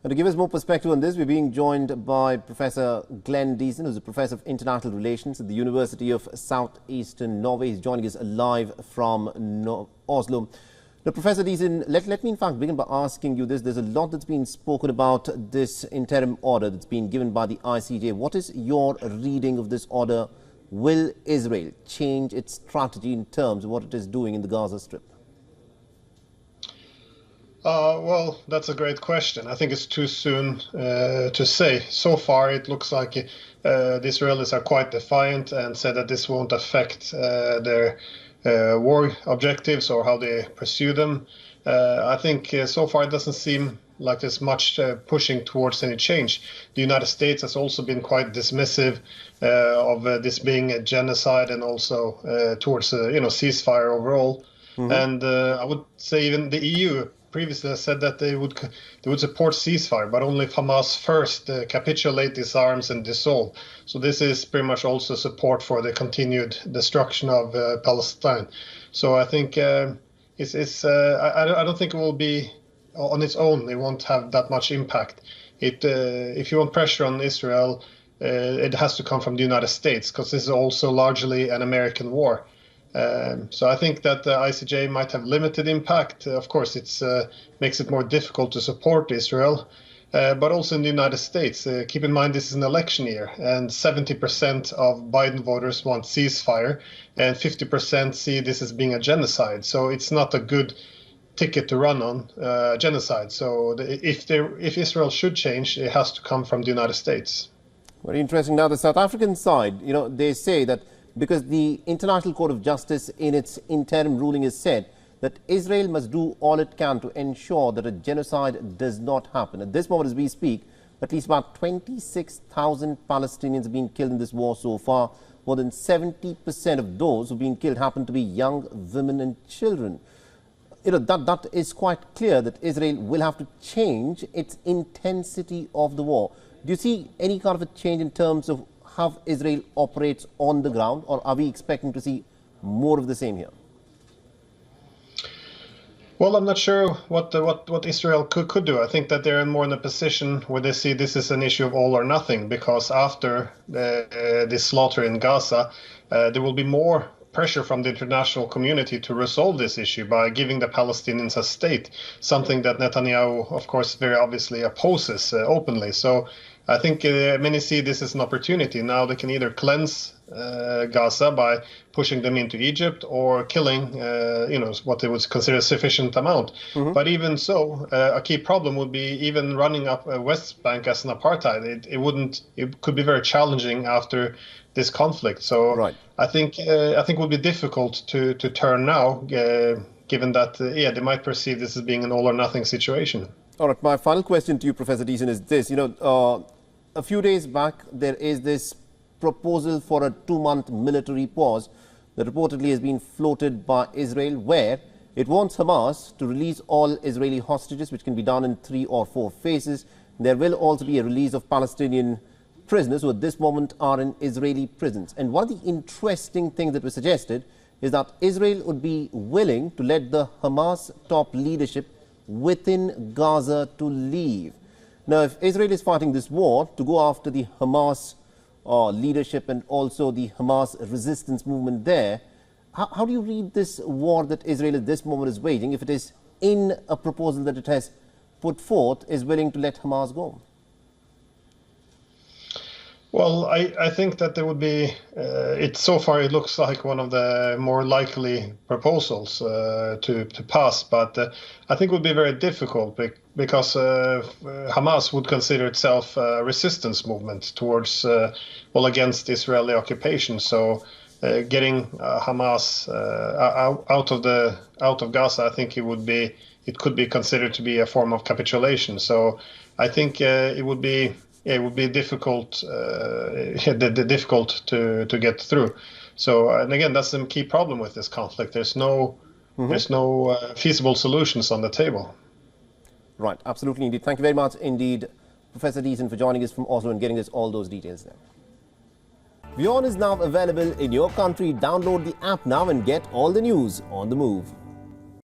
And to give us more perspective on this, we're being joined by Professor Glenn Diesen, who's a professor of international relations at the University of South-Eastern Norway. He's joining us live from Oslo. Now, Professor Diesen, let me in fact begin by asking you this. There's a lot that's been spoken about this interim order that's been given by the ICJ. What is your reading of this order? Will Israel change its strategy in terms of what it is doing in the Gaza Strip? Well, that's a great question. I think it's too soon to say. So far, it looks like the Israelis are quite defiant and said that this won't affect their war objectives or how they pursue them. I think so far it doesn't seem like there's much pushing towards any change. The United States has also been quite dismissive of this being a genocide and also towards ceasefire overall. Mm-hmm. And I would say even the EU previously said that they would support ceasefire, but only if Hamas first capitulate, disarms and dissolve. So this is pretty much also support for the continued destruction of Palestine. So I think I don't think it will be on its own. It won't have that much impact. If you want pressure on Israel, it has to come from the United States, because this is also largely an American war. So I think that the ICJ might have limited impact. Of course, it makes it more difficult to support Israel, but also in the United States. Keep in mind, this is an election year, and 70% of Biden voters want ceasefire, and 50% see this as being a genocide. So it's not a good ticket to run on, genocide. So if Israel should change, it has to come from the United States. Very interesting. Now, the South African side, they say that because the International Court of Justice in its interim ruling has said that Israel must do all it can to ensure that a genocide does not happen. At this moment as we speak, at least about 26,000 Palestinians have been killed in this war so far. More than 70% of those who have been killed happen to be young women and children. That is quite clear that Israel will have to change its intensity of the war. Do you see any kind of a change in terms of how Israel operates on the ground, or are we expecting to see more of the same here? Well, I'm not sure what Israel could do. I think that they're more in a position where they see this is an issue of all or nothing, because after this slaughter in Gaza, there will be more pressure from the international community to resolve this issue by giving the Palestinians a state, something that Netanyahu, of course, very obviously opposes openly. So I think many see this as an opportunity. Now they can either cleanse Gaza by pushing them into Egypt, or killing, what they would consider a sufficient amount. Mm-hmm. But even so, a key problem would be even running up a West Bank as an apartheid. It could be very challenging after this conflict. So right. I think it would be difficult to turn now, given that they might perceive this as being an all or nothing situation. All right. My final question to you, Professor Diesen, is this: a few days back, there is this proposal for a 2-month military pause that reportedly has been floated by Israel, where it wants Hamas to release all Israeli hostages, which can be done in 3 or 4 phases. There will also be a release of Palestinian prisoners who at this moment are in Israeli prisons. And one of the interesting things that was suggested is that Israel would be willing to let the Hamas top leadership within Gaza to leave. Now, if Israel is fighting this war to go after the Hamas leadership and also the Hamas resistance movement there, how do you read this war that Israel at this moment is waging, if it is in a proposal that it has put forth, is willing to let Hamas go? Well, I think that there would be, so far it looks like one of the more likely proposals to pass, but I think it would be very difficult because Hamas would consider itself a resistance movement towards, against Israeli occupation. So getting Hamas out of Gaza, I think it could be considered to be a form of capitulation. So I think it would be difficult to get through. So, and again, that's the key problem with this conflict. There's no feasible solutions on the table. Right, absolutely indeed. Thank you very much indeed, Professor Diesen, for joining us from Oslo and getting us all those details there. WION is now available in your country. Download the app now and get all the news on the move.